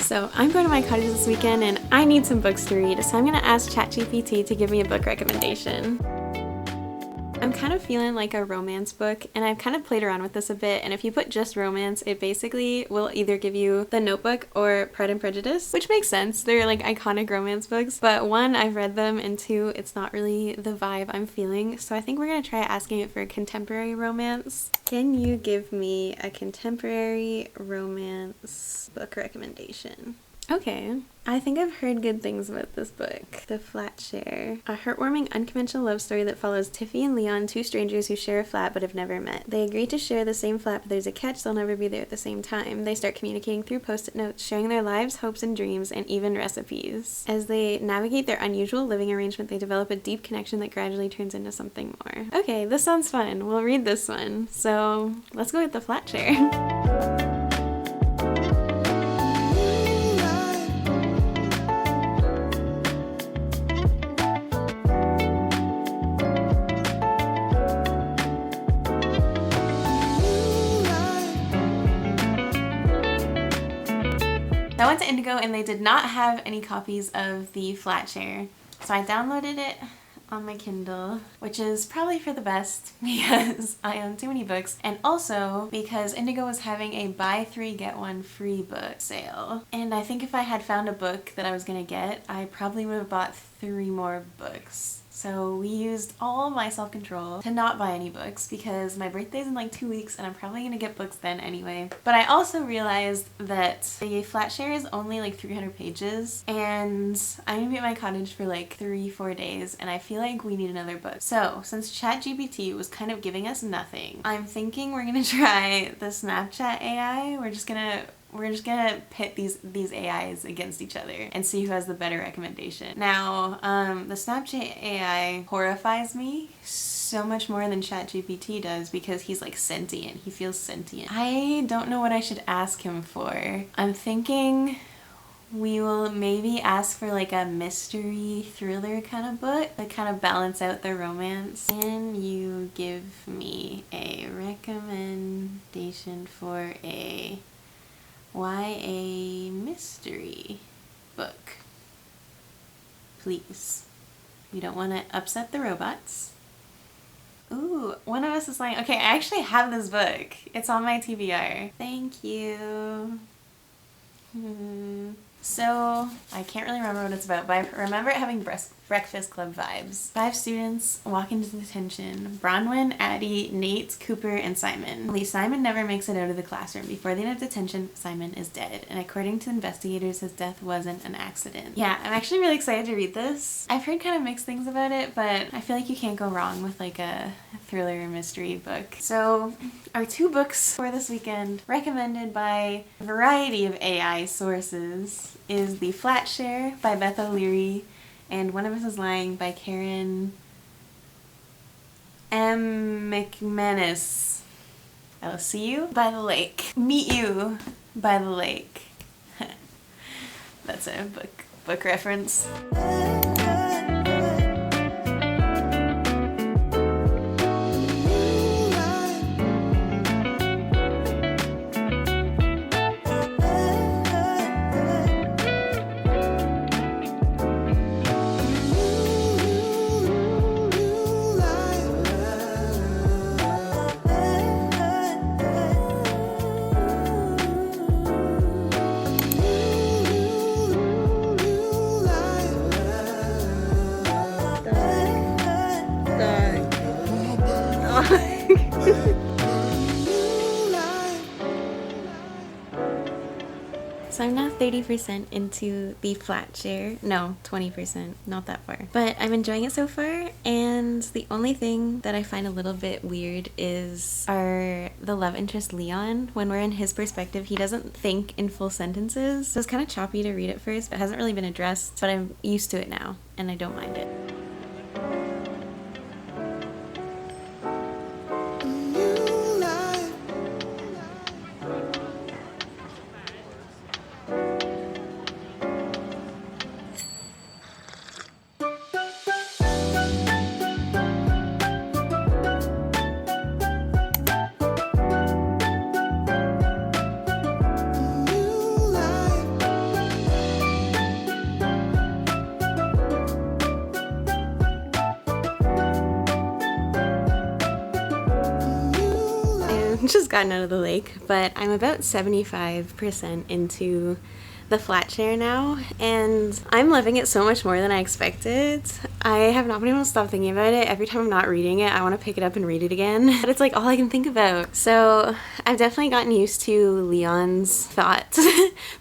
So I'm going to my cottage this weekend and I need some books to read, so I'm going to ask ChatGPT to give me a book recommendation. I'm kind of feeling like a romance book, and I've kind of played around with this a bit, and if you put just romance, it basically will either give you The Notebook or Pride and Prejudice, which makes sense. They're like iconic romance books, but one, I've read them, and two, it's not really the vibe I'm feeling, so I think we're gonna try asking it for a contemporary romance. Can you give me a contemporary romance book recommendation? Okay, I think I've heard good things about this book. The Flatshare. A heartwarming, unconventional love story that follows Tiffy and Leon, two strangers who share a flat but have never met. They agree to share the same flat, but there's a catch: they'll never be there at the same time. They start communicating through post-it notes, sharing their lives, hopes, and dreams, and even recipes. As they navigate their unusual living arrangement, they develop a deep connection that gradually turns into something more. Okay, this sounds fun. We'll read this one. So let's go with The Flatshare. I went to Indigo and they did not have any copies of The Flatshare, so I downloaded it on my Kindle, which is probably for the best because I own too many books, and also because Indigo was having a buy 3 get 1 free book sale. And I think if I had found a book that I was gonna get, I probably would have bought 3 more books. So we used all my self-control to not buy any books because my birthday's in like 2 weeks and I'm probably gonna get books then anyway. But I also realized that the Flatshare is only like 300 pages and I'm gonna be at my cottage for like 3-4 days and I feel like we need another book. So since ChatGPT was kind of giving us nothing, I'm thinking we're gonna try the Snapchat AI. We're just gonna pit these AIs against each other and see who has the better recommendation. Now, the Snapchat AI horrifies me so much more than ChatGPT does because he's like sentient. He feels sentient. I don't know what I should ask him for. I'm thinking we will maybe ask for like a mystery thriller kind of book to kind of balance out the romance. Can you give me a recommendation for a YA mystery book, please? We don't want to upset the robots. Ooh, one of us is lying. Okay, I actually have this book. It's on my TBR. Thank you. So, I can't really remember what it's about, but I remember it having Breakfast Club vibes. 5 students walk into detention. Bronwyn, Addie, Nate, Cooper, and Simon. Only Simon never makes it out of the classroom. Before the end of detention, Simon is dead. And according to investigators, his death wasn't an accident. Yeah, I'm actually really excited to read this. I've heard kind of mixed things about it, but I feel like you can't go wrong with like a thriller or mystery book. So, our 2 books for this weekend, recommended by a variety of AI sources, is The Flatshare by Beth O'Leary and One of Us is Lying by Karen M. McManus. I will see you by the lake. Meet you by the lake. That's a book reference. So I'm now 30% into The Flatshare. No, 20%, not that far. But I'm enjoying it so far, and the only thing that I find a little bit weird is the love interest Leon. When we're in his perspective, he doesn't think in full sentences. So it's kind of choppy to read at first, but it hasn't really been addressed, but I'm used to it now, and I don't mind it. just gotten out of the lake, but I'm about 75% into the Flatshare now, and I'm loving it so much more than I expected. I have not been able to stop thinking about it. Every time I'm not reading it, I want to pick it up and read it again, but it's like all I can think about. So I've definitely gotten used to Leon's thought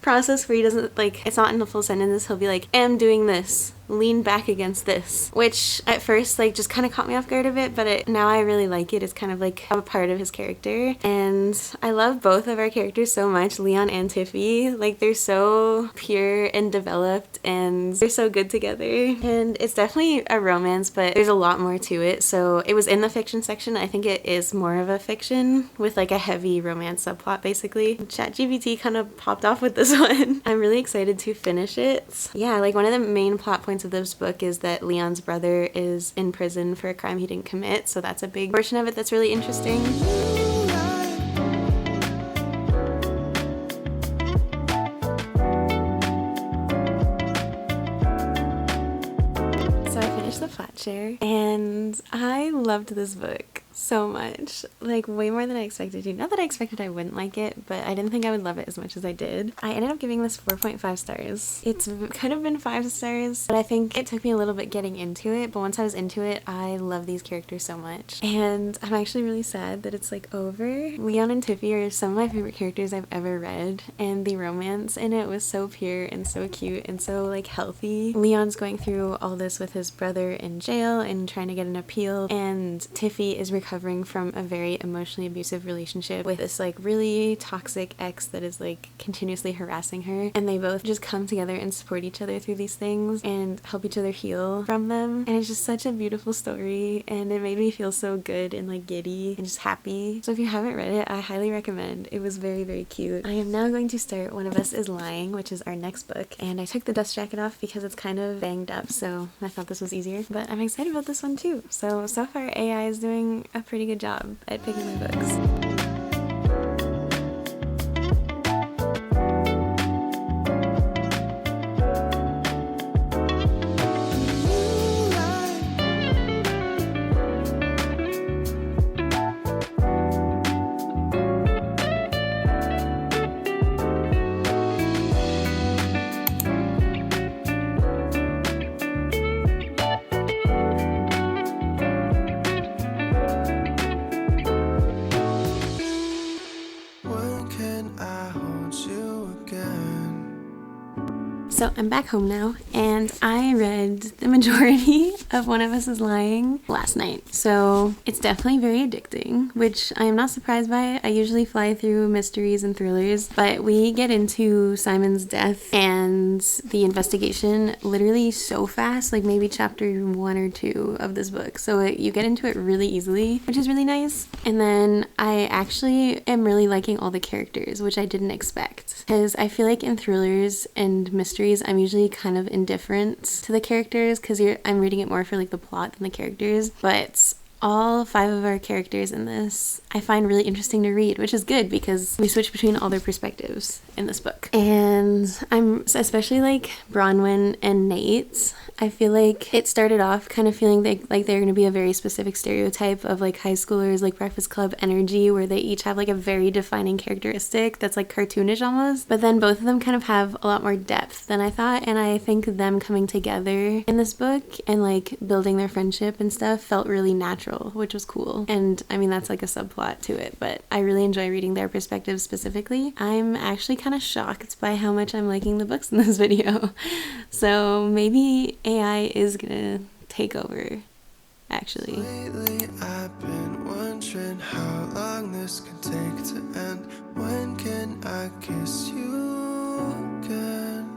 process where he doesn't, like, it's not in the full sentences. He'll be like, am doing this, lean back against this, which at first like just kind of caught me off guard a bit, but now I really like it. It's kind of like a part of his character, and I love both of our characters so much, Leon and Tiffy. Like, they're so pure and developed, and they're so good together, and it's definitely a romance, but there's a lot more to it. So it was in the fiction section. I think it is more of a fiction with like a heavy romance subplot basically. ChatGPT kind of popped off with this one. I'm really excited to finish it. Yeah, like one of the main plot points of this book is that Leon's brother is in prison for a crime he didn't commit, so that's a big portion of it that's really interesting. So I finished the Flatshare, and I loved this book so much, like way more than I expected to. Not that I expected I wouldn't like it, but I didn't think I would love it as much as I did. I ended up giving this 4.5 stars. It's kind of been 5 stars, but I think it took me a little bit getting into it, but once I was into it, I love these characters so much. And I'm actually really sad that it's like over. Leon and Tiffy are some of my favorite characters I've ever read, and the romance in it was so pure and so cute and so like healthy. Leon's going through all this with his brother in jail and trying to get an appeal, and Tiffy is recovering from a very emotionally abusive relationship with this like really toxic ex that is like continuously harassing her, and they both just come together and support each other through these things and help each other heal from them, and it's just such a beautiful story, and it made me feel so good and like giddy and just happy. So if you haven't read it, I highly recommend. It was very, very cute. I am now going to start One of Us is Lying, which is our next book, and I took the dust jacket off because it's kind of banged up, so I thought this was easier, but I'm excited about this one too. So far AI is doing a pretty good job at picking my books. So I'm back home now, and I read the majority of One of Us is Lying last night. So it's definitely very addicting, which I am not surprised by. I usually fly through mysteries and thrillers, but we get into Simon's death and the investigation literally so fast, like maybe chapter 1 or 2 of this book. So you get into it really easily, which is really nice. And then I actually am really liking all the characters, which I didn't expect, because I feel like in thrillers and mysteries I'm usually kind of indifferent to the characters because I'm reading it more for like the plot than the characters, but all 5 of our characters in this I find really interesting to read, which is good because we switch between all their perspectives in this book. And I'm especially like Bronwyn and Nate. I feel like it started off kind of feeling like they're going to be a very specific stereotype of like high schoolers, like Breakfast Club energy, where they each have like a very defining characteristic that's like cartoonish almost. But then both of them kind of have a lot more depth than I thought, and I think them coming together in this book and like building their friendship and stuff felt really natural, which was cool. And I mean, that's like a subplot to it, but I really enjoy reading their perspectives specifically. I'm actually kind of shocked by how much I'm liking the books in this video. So maybe AI is gonna take over, actually. Lately I've been wondering how long this can take to end. When can I kiss you again?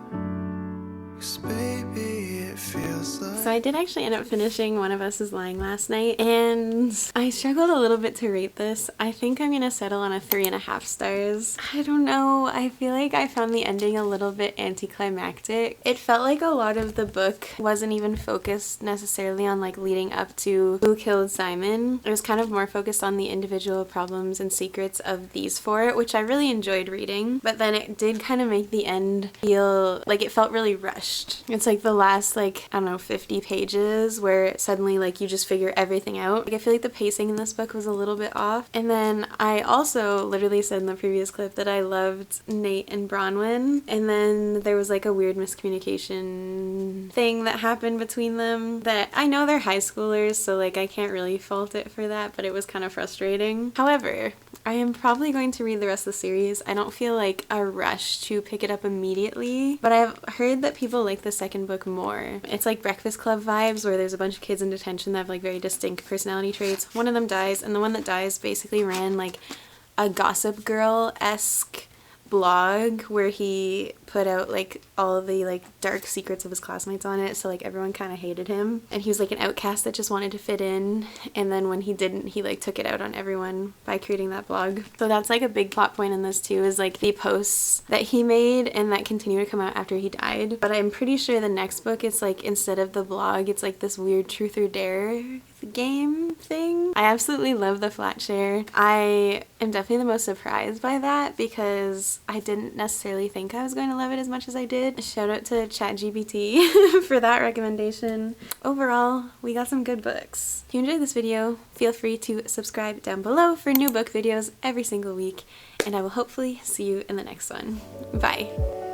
'Cause baby, it feels like... So I did actually end up finishing One of Us is Lying last night, and I struggled a little bit to rate this. I think I'm gonna settle on a 3.5 stars. I don't know, I feel like I found the ending a little bit anticlimactic. It felt like a lot of the book wasn't even focused necessarily on like leading up to who killed Simon. It was kind of more focused on the individual problems and secrets of these 4, which I really enjoyed reading, but then it did kind of make the end feel like it felt really rushed. It's like the last like, I don't know, 50 50 pages where suddenly like you just figure everything out. Like I feel like the pacing in this book was a little bit off. And then I also literally said in the previous clip that I loved Nate and Bronwyn, and then there was like a weird miscommunication thing that happened between them that I know they're high schoolers, so like I can't really fault it for that, but it was kind of frustrating. However, I am probably going to read the rest of the series. I don't feel like a rush to pick it up immediately, but I've heard that people like the second book more. It's like Breakfast Club vibes where there's a bunch of kids in detention that have like very distinct personality traits. One of them dies, and the one that dies basically ran like a Gossip Girl-esque blog where he put out like all of the like dark secrets of his classmates on it, so like everyone kind of hated him, and he was like an outcast that just wanted to fit in, and then when he didn't, he like took it out on everyone by creating that blog. So that's like a big plot point in this too, is like the posts that he made and that continue to come out after he died. But I'm pretty sure the next book, it's like instead of the blog, it's like this weird truth or dare game thing. I absolutely love the Flatshare. I am definitely the most surprised by that because I didn't necessarily think I was going to love it as much as I did. Shout out to ChatGPT for that recommendation. Overall, we got some good books. If you enjoyed this video, feel free to subscribe down below for new book videos every single week, and I will hopefully see you in the next one. Bye!